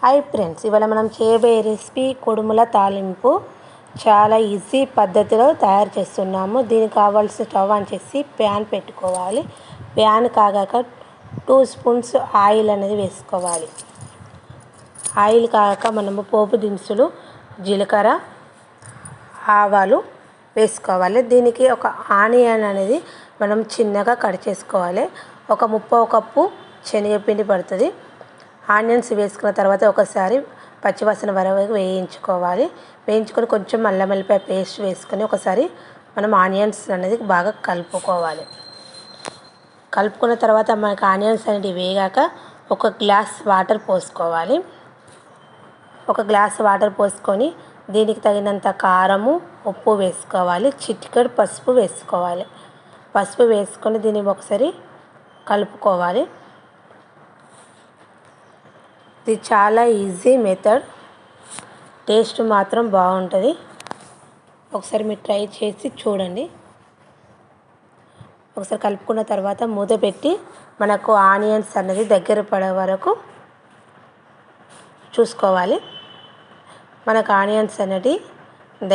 Hi friends, ఇవాళ మనం చేయబోయే రెసిపీ కుడుముల తాలింపు. చాలా ఈజీ పద్ధతిలో తయారు చేస్తున్నాము. దీనికి కావాల్సిన స్టవ్ ఆన్ చేసి ప్యాన్ పెట్టుకోవాలి. ప్యాన్ కాగాక 2 స్పూన్స్ ఆయిల్ అనేది వేసుకోవాలి. ఆయిల్ కాగాక మనము పోపు దినుసులు, జీలకర్ర, ఆవాలు వేసుకోవాలి. దీనికి ఒక ఆనియన్ అనేది మనం చిన్నగా కట్ చేసుకోవాలి. ఒక 1/2 కప్పు శనగపిండి పడుతుంది. ఆనియన్స్ వేసుకున్న తర్వాత ఒకసారి పచ్చివాసన వరకు వేయించుకోవాలి. వేయించుకొని కొంచెం అల్లం వెల్లిపాయ పేస్ట్ వేసుకొని ఒకసారి మనం ఆనియన్స్ అనేది బాగా కలుపుకోవాలి. కలుపుకున్న తర్వాత మనకి ఆనియన్స్ అనేది వేగాక ఒక గ్లాస్ వాటర్ పోసుకోవాలి. ఒక గ్లాస్ వాటర్ పోసుకొని దీనికి తగినంత కారము, ఉప్పు వేసుకోవాలి. చిటికెడు పసుపు వేసుకోవాలి. పసుపు వేసుకొని దీన్ని ఒకసారి కలుపుకోవాలి. ఇది చాలా ఈజీ మెథడ్, టేస్ట్ మాత్రం బాగుంటుంది. ఒకసారి మీరు ట్రై చేసి చూడండి. ఒకసారి కలుపుకున్న తర్వాత మూత పెట్టి మనకు ఆనియన్స్ అన్నది దగ్గర పడే వరకు చూసుకోవాలి. మనకు ఆనియన్స్ అన్నది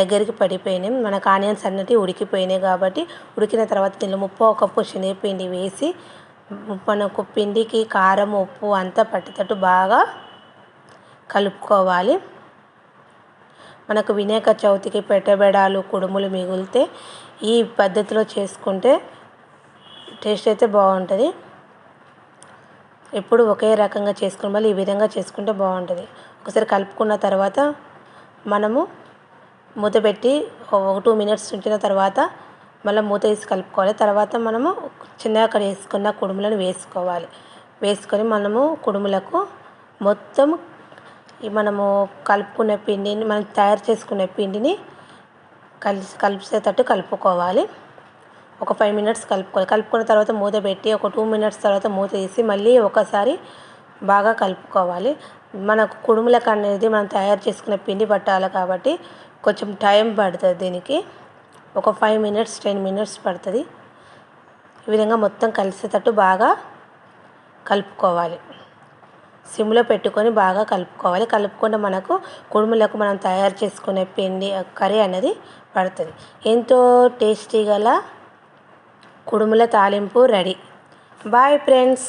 దగ్గరికి పడిపోయినాయి. మనకు ఆనియన్స్ అన్నది ఉడికిపోయినాయి కాబట్టి ఉడికిన తర్వాత దీనిలో 1/2 కప్పు శనగపిండి వేసి మనకు పిండికి కారం, ఉప్పు అంతా పట్టేటట్టు బాగా కలుపుకోవాలి. మనకు వినాయక చవితికి పెట్టబెడాలు, కుడుములు మిగిలితే ఈ పద్ధతిలో చేసుకుంటే టేస్ట్ అయితే బాగుంటుంది. ఎప్పుడు ఒకే రకంగా చేసుకుని మళ్ళీ ఈ విధంగా చేసుకుంటే బాగుంటుంది. ఒకసారి కలుపుకున్న తర్వాత మనము మూత పెట్టి ఒక 2 మినిట్స్ ఉంచిన తర్వాత మళ్ళీ మూత వేసి కలుపుకోవాలి. తర్వాత మనము చిన్నగా కట్ చేసుకున్న కుడుములను వేసుకోవాలి. వేసుకొని మనము కుడుములకు మొత్తం మనము కలుపుకున్న పిండిని, మనం తయారు చేసుకున్న పిండిని కలిసేటట్టు కలుపుకోవాలి. ఒక 5 మినిట్స్ కలుపుకోవాలి. కలుపుకున్న తర్వాత మూత పెట్టి ఒక 2 మినిట్స్ తర్వాత మూత తీసి మళ్ళీ ఒకసారి బాగా కలుపుకోవాలి. మనకు కుడుములకు అనేది మనం తయారు చేసుకున్న పిండి పట్టాలి కాబట్టి కొంచెం టైం పడుతుంది. దీనికి ఒక 5 మినిట్స్ 10 మినిట్స్ పడుతుంది. ఈ విధంగా మొత్తం కలిసేటట్టు బాగా కలుపుకోవాలి. సిమ్లో పెట్టుకొని బాగా కలుపుకోవాలి. కలుపుకుంటే మనకు కుడుములకు మనం తయారు చేసుకునే పిండి కర్రీ అనేది పడుతుంది. ఎంతో టేస్టీ గల కుడుముల తాలింపు రెడీ. Bye friends.